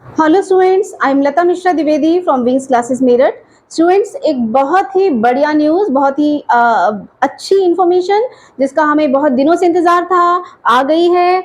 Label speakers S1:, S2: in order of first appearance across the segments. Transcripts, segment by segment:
S1: Hello students, I am Lata Mishra Dwivedi from wings classes Meerut. Students, एक बहुत ही बढ़िया न्यूज़, बहुत ही अच्छी इन्फॉर्मेशन जिसका हमें बहुत दिनों से इंतज़ार था, आ गई है।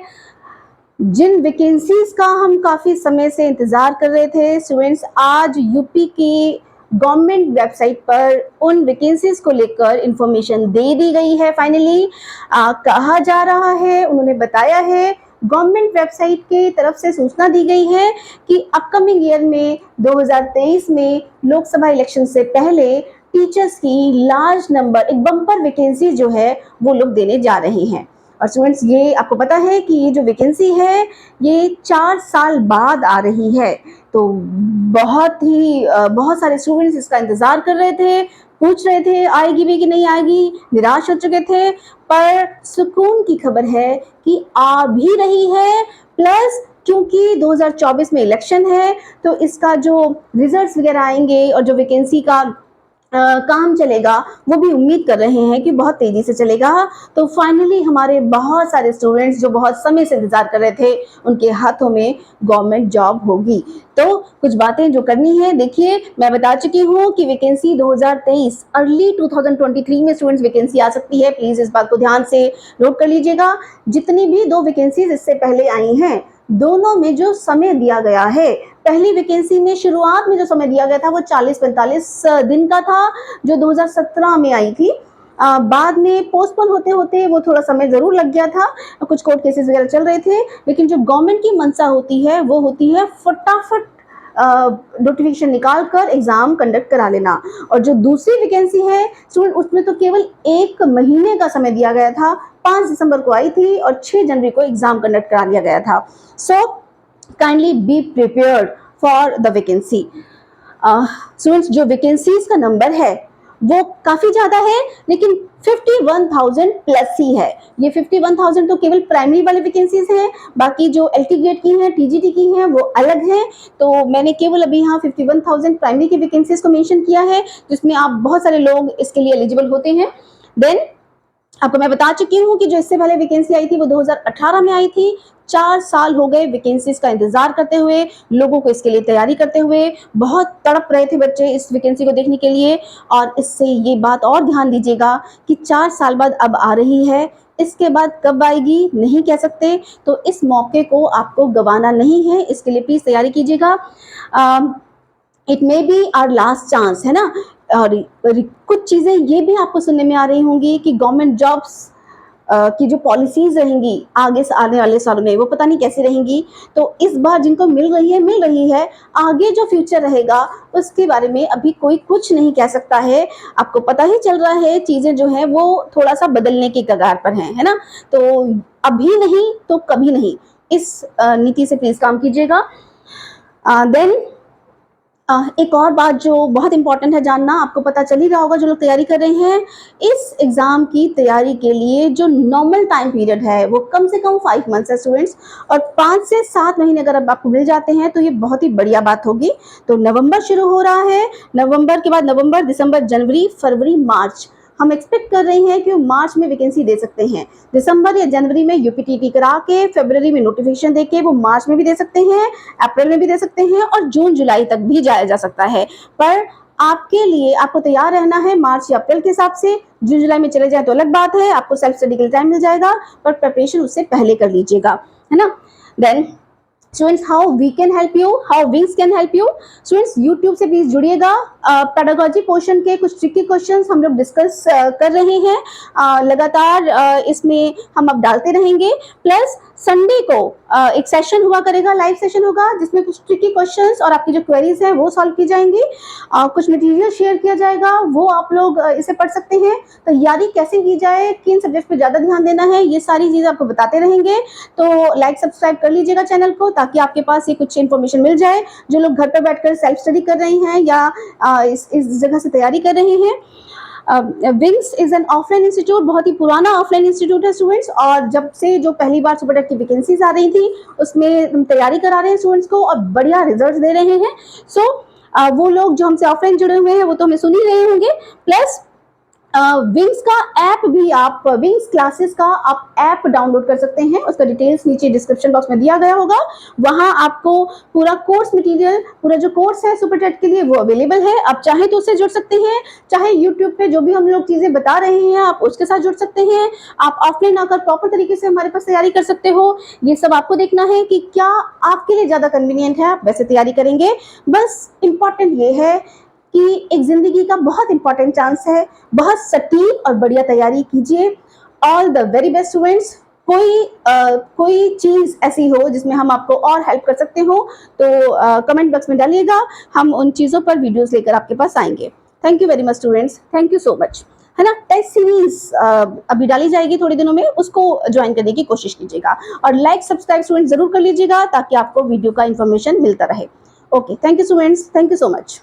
S1: जिन वैकेंसीज का हम काफ़ी समय से इंतज़ार कर रहे थे स्टूडेंट्स, आज यूपी की गवर्नमेंट वेबसाइट पर उन वैकेंसीज को लेकर इंफॉर्मेशन दे दी गई है। फाइनली कहा जा रहा है, उन्होंने बताया है, गवर्नमेंट वेबसाइट की तरफ से सूचना दी गई है कि अपकमिंग ईयर में 2023 में लोकसभा इलेक्शन से पहले टीचर्स की लार्ज नंबर, एक बम्पर वैकेंसी जो है वो लोग देने जा रहे हैं। और स्टूडेंट्स, ये आपको पता है कि ये जो वैकेंसी है ये 4 साल बाद आ रही है। तो बहुत सारे स्टूडेंट्स इसका इंतजार कर रहे थे, पूछ रहे थे आएगी भी कि नहीं आएगी, निराश हो चुके थे। पर सुकून की खबर है कि आ भी रही है। प्लस क्योंकि 2024 में इलेक्शन है तो इसका जो रिजल्ट्स वगैरह आएंगे और जो वैकेंसी का काम चलेगा वो भी उम्मीद कर रहे हैं कि बहुत तेजी से चलेगा। तो फाइनली हमारे बहुत सारे स्टूडेंट्स जो बहुत समय से इंतजार कर रहे थे, उनके हाथों में गवर्नमेंट जॉब होगी। तो कुछ बातें जो करनी है, देखिए मैं बता चुकी हूँ कि वैकेंसी 2023 अर्ली 2023 में स्टूडेंट्स वैकेंसी आ सकती है। प्लीज इस बात को ध्यान से नोट कर लीजिएगा। जितनी भी 2 वैकेंसीज इससे पहले आई हैं, दोनों में जो समय दिया गया है, पहली वैकेंसी में शुरुआत में जो समय दिया गया था वो 40-45 दिन का था, जो 2017 में आई थी। बाद में पोस्टपोन होते होते वो थोड़ा समय जरूर लग गया था, कुछ कोर्ट केसेस वगैरह चल रहे थे। लेकिन जो गवर्नमेंट की मंशा होती है वो होती है फटाफट नोटिफिकेशन निकाल कर एग्जाम कंडक्ट करा लेना। और जो दूसरी वैकेंसी है स्टूडेंट, उसमें तो केवल 1 महीने का समय दिया गया था। 5 दिसंबर को आई थी और 6 जनवरी को एग्जाम कंडक्ट करा लिया गया था। So kindly be prepared for the vacancy. Students, जो वैकेंसीज का नंबर है वो काफी ज्यादा है, लेकिन 51,000 प्लस ही है। ये 51,000 तो केवल प्राइमरी वाले वैकेंसीज हैं, बाकी जो एलटी ग्रेड की हैं, टीजीटी की हैं, वो अलग हैं। तो मैंने केवल अभी यहाँ 51,000 प्राइमरी की वैकेंसीज को मेंशन किया है, जिसमें आप बहुत सारे लोग इसके लिए एलिजिबल होते हैं। देन आपको मैं बता चुकी हूँ कि जो इससे पहले वैकेंसी आई थी वो 2018 में आई थी। 4 साल हो गए वैकेंसीज का इंतजार करते हुए, लोगों को इसके लिए तैयारी करते हुए। बहुत तड़प रहे थे बच्चे इस वैकेंसी को देखने के लिए। और इससे ये बात और ध्यान दीजिएगा कि 4 साल बाद अब आ रही है, इसके बाद कब आएगी नहीं कह सकते। तो इस मौके को आपको गंवाना नहीं है, इसके लिए प्लीज तैयारी कीजिएगा। It may be our last chance, है ना। और कुछ चीजें ये भी आपको सुनने में आ रही होंगी कि गवर्नमेंट जॉब्स की जो पॉलिसीज रहेंगी आगे से आने वाले सालों में, वो पता नहीं कैसी रहेंगी। तो इस बार जिनको मिल रही है, आगे जो फ्यूचर रहेगा उसके बारे में अभी कोई कुछ नहीं कह सकता है। आपको पता ही चल रहा है, चीजें जो है वो थोड़ा सा बदलने की कगार पर है ना। तो अभी नहीं तो कभी नहीं, इस नीति से प्लीज काम कीजिएगा। देन एक और बात जो बहुत इंपॉर्टेंट है जानना, आपको पता चल ही रहा होगा जो लोग तैयारी कर रहे हैं, इस एग्जाम की तैयारी के लिए जो नॉर्मल टाइम पीरियड है वो कम से कम 5 मंथ्स है स्टूडेंट्स। और 5 से 7 महीने अगर अब आपको मिल जाते हैं तो ये बहुत ही बढ़िया बात होगी। तो नवंबर शुरू हो रहा है, नवंबर के बाद नवंबर, दिसंबर, जनवरी, फरवरी, मार्च, हम एक्सपेक्ट कर रहे हैं कि वो मार्च में वैकेंसी दे सकते हैं। दिसंबर या जनवरी में यूपीटीटी करा के, फरवरी में नोटिफिकेशन देके वो मार्च में भी दे सकते हैं, अप्रैल में भी दे सकते हैं और जून जुलाई तक भी जाया जा सकता है। पर आपके लिए आपको तैयार रहना है मार्च या अप्रैल के हिसाब से। जून जुलाई में चले जाए तो अलग बात है, आपको सेल्फ स्टडी के लिए टाइम मिल जाएगा, पर प्रिपरेशन उससे पहले कर लीजिएगा, है ना। Then students, how we can help you, how Wings can help you. Students, YouTube से प्लीज जुड़िएगा। पेडागोजी पोर्शन के कुछ ट्रिकी क्वेश्चंस हम लोग डिस्कस कर रहे हैं, लगातार इसमें हम अब डालते रहेंगे। प्लस संडे को एक सेशन हुआ करेगा, लाइव सेशन होगा, जिसमें कुछ ट्रिकी क्वेश्चंस और आपकी जो क्वेरीज हैं वो सॉल्व की जाएंगी। कुछ मटेरियल शेयर किया जाएगा, वो आप लोग इसे पढ़ सकते हैं। तैयारी कैसे की जाए, किन सब्जेक्ट पे ज्यादा ध्यान देना है, ये सारी चीजें आपको बताते रहेंगे। तो लाइक सब्सक्राइब कर लीजिएगा चैनल को, ताकि आपके पास ये कुछ इन्फॉर्मेशन मिल जाए। जो लोग घर पर बैठकर सेल्फ स्टडी कर रहे हैं या इस जगह से तैयारी कर रहे हैं, wings is an offline institute, बहुत ही पुराना ऑफलाइन इंस्टीट्यूट है स्टूडेंट्स। और जब से जो पहली बार सुपर टेट की वैकेंसीज आ रही थी उसमें हम तैयारी करा रहे हैं स्टूडेंट्स को और बढ़िया रिजल्ट दे रहे हैं। सो वो लोग जो हमसे ऑफलाइन जुड़े हुए हैं वो तो हमें सुन ही रहे होंगे। प्लस विंग्स का ऐप भी आप, विंग्स क्लासेस का आप ऐप डाउनलोड कर सकते हैं। उसका डिटेल्स नीचे डिस्क्रिप्शन बॉक्स में दिया गया होगा। वहां आपको पूरा कोर्स मटेरियल, पूरा जो कोर्स है सुपर टेट के लिए वो अवेलेबल है। आप चाहे तो उससे जुड़ सकते हैं, चाहे यूट्यूब पे जो भी हम लोग चीजें बता रहे हैं आप उसके साथ जुड़ सकते हैं। आप ऑफलाइन आकर प्रॉपर तरीके से हमारे पास तैयारी कर सकते हो। ये सब आपको देखना है कि क्या आपके लिए ज्यादा कन्वीनियंट है, आप वैसे तैयारी करेंगे। बस इंपॉर्टेंट ये है कि एक जिंदगी का बहुत इंपॉर्टेंट चांस है, बहुत सटीक और बढ़िया तैयारी कीजिए। All the very best students. कोई चीज ऐसी हो जिसमें हम आपको और हेल्प कर सकते हो तो कमेंट बॉक्स में डालिएगा, हम उन चीजों पर वीडियोस लेकर आपके पास आएंगे। Thank you very much students, thank you so much. है ना, टेस्ट सीरीज अभी डाली जाएगी थोड़ी दिनों में, उसको ज्वाइन करने की कोशिश कीजिएगा और लाइक सब्सक्राइब स्टूडेंट जरूर कर लीजिएगा ताकि आपको वीडियो का इंफॉर्मेशन मिलता रहे। Okay, thank you students, thank you so much.